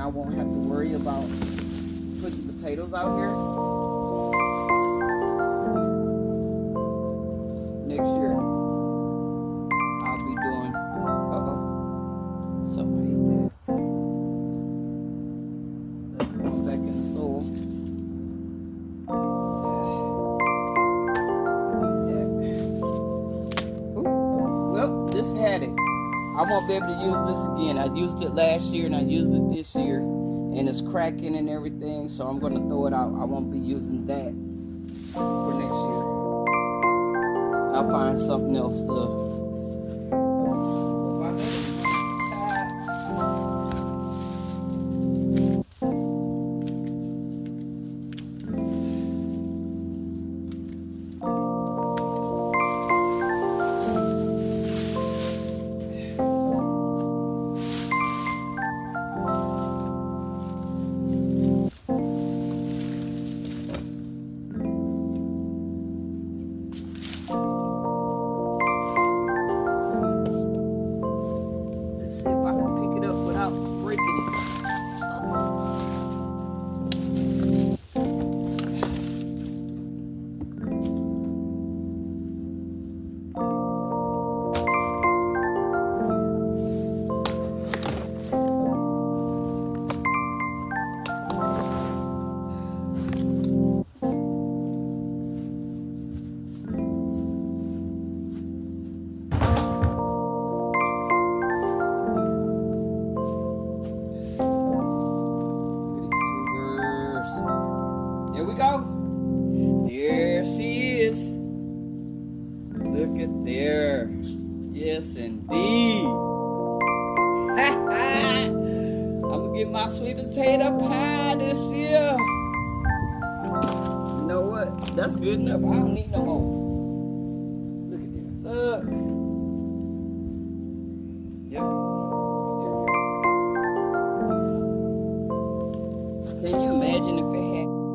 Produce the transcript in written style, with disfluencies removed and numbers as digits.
I won't have to worry about putting potatoes out here. Next year, I'll be doing, something like that. That's going back in the soil. Well, this had it. I won't be able to use this again. I used it last year and I used it this year, and it's cracking and everything, so I'm going to throw it out. I won't be using that for next year. I'll find something else to. See if I can pick it up without breaking it. There we go. There she is. Look at there. Yes, indeed. I'm going to get my sweet potato pie this year. You know what? That's good enough. I don't need no more.